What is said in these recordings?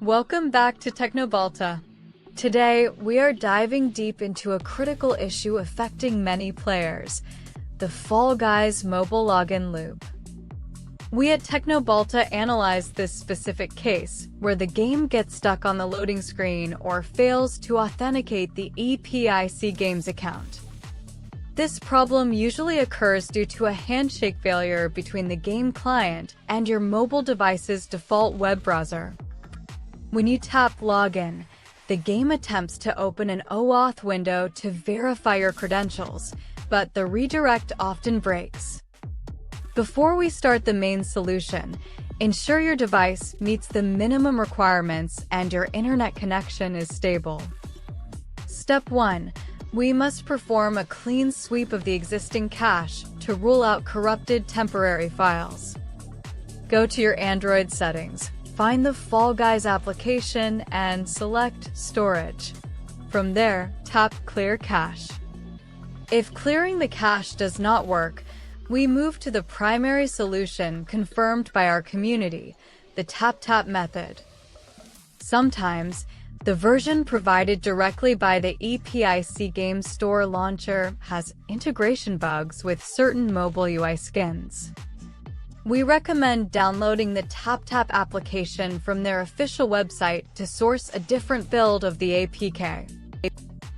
Welcome back to Teknobalta. Today, we are diving deep into a critical issue affecting many players, the Fall Guys mobile login loop. We at Teknobalta analyzed this specific case, where the game gets stuck on the loading screen or fails to authenticate the Epic Games account. This problem usually occurs due to a handshake failure between the game client and your mobile device's default web browser. When you tap Login, the game attempts to open an O-Auth window to verify your credentials, but the redirect often breaks. Before we start the main solution, ensure your device meets the minimum requirements and your internet connection is stable. Step 1. We must perform a clean sweep of the existing cache to rule out corrupted temporary files. Go to your Android settings, find the Fall Guys application and select Storage. From there, tap Clear Cache. If clearing the cache does not work, we move to the primary solution confirmed by our community, the TapTap method. Sometimes, the version provided directly by the Epic Games Store launcher has integration bugs with certain mobile UI skins. We recommend downloading the TapTap application from their official website to source a different build of the APK.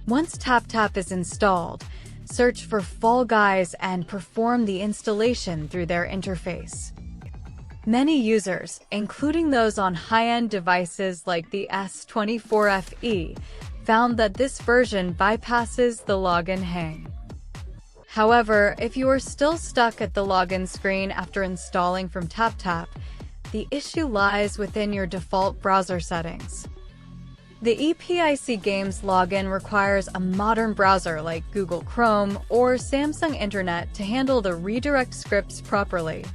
Once TapTap is installed, search for Fall Guys and perform the installation through their interface. Many users, including those on high-end devices like the S24 FE, found that this version bypasses the login hang. However, if you are still stuck at the login screen after installing from TapTap, the issue lies within your default browser settings. The Epic Games login requires a modern browser like Google Chrome or Samsung Internet to handle the redirect scripts properly.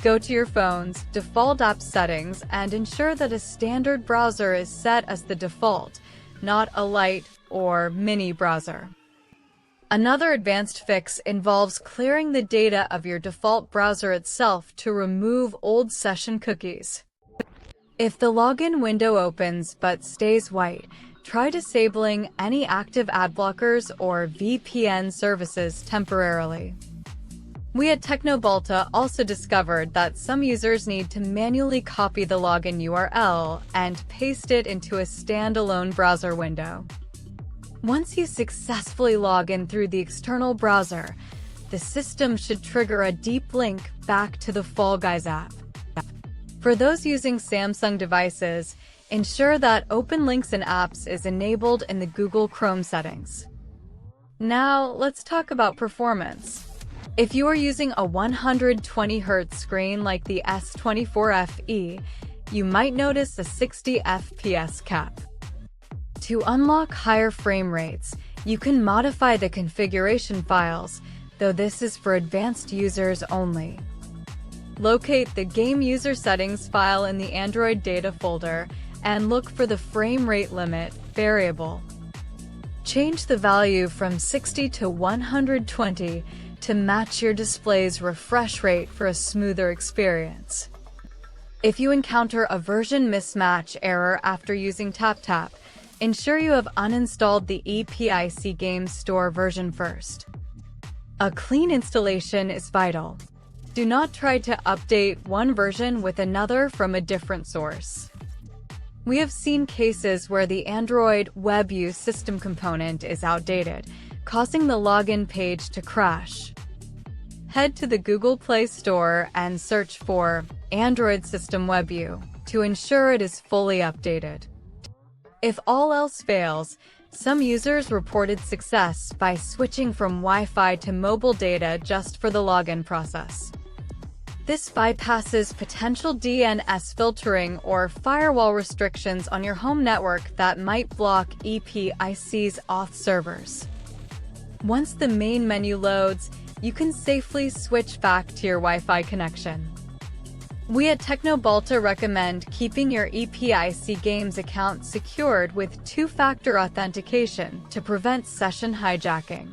Go to your phone's default app settings and ensure that a standard browser is set as the default, not a Lite or mini browser. Another advanced fix involves clearing the data of your default browser itself to remove old session cookies. If the login window opens but stays white, try disabling any active ad blockers or VPN services temporarily. We at Teknobalta also discovered that some users need to manually copy the login URL and paste it into a standalone browser window. Once you successfully log in through the external browser, the system should trigger a deep link back to the Fall Guys app. For those using Samsung devices, ensure that Open Links in Apps is enabled in the Google Chrome settings. Now, let's talk about performance. If you are using a 120Hz screen like the S24 FE, you might notice a 60 FPS cap. To unlock higher frame rates, you can modify the configuration files, though this is for advanced users only. Locate the Game User Settings file in the Android Data folder and look for the frame rate limit variable. Change the value from 60 to 120 to match your display's refresh rate for a smoother experience. If you encounter a version mismatch error after using TapTap, ensure you have uninstalled the Epic Games Store version first. A clean installation is vital. Do not try to update one version with another from a different source. We have seen cases where the Android Webview system component is outdated, causing the login page to crash. Head to the Google Play Store and search for Android System Webview to ensure it is fully updated. If all else fails, some users reported success by switching from Wi-Fi to mobile data just for the login process. This bypasses potential DNS filtering or firewall restrictions on your home network that might block Epic's auth servers. Once the main menu loads, you can safely switch back to your Wi-Fi connection. We at Teknobalta recommend keeping your Epic Games account secured with two-factor authentication to prevent session hijacking.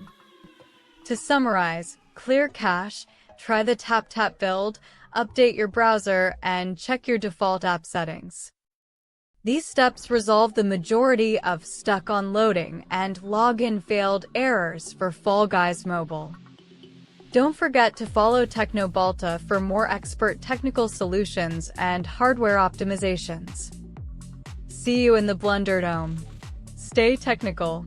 To summarize, clear cache, try the TapTap build, update your browser, and check your default app settings. These steps resolve the majority of stuck on loading and login failed errors for Fall Guys Mobile. Don't forget to follow Teknobalta for more expert technical solutions and hardware optimizations. See you in the Blunderdome. Stay technical.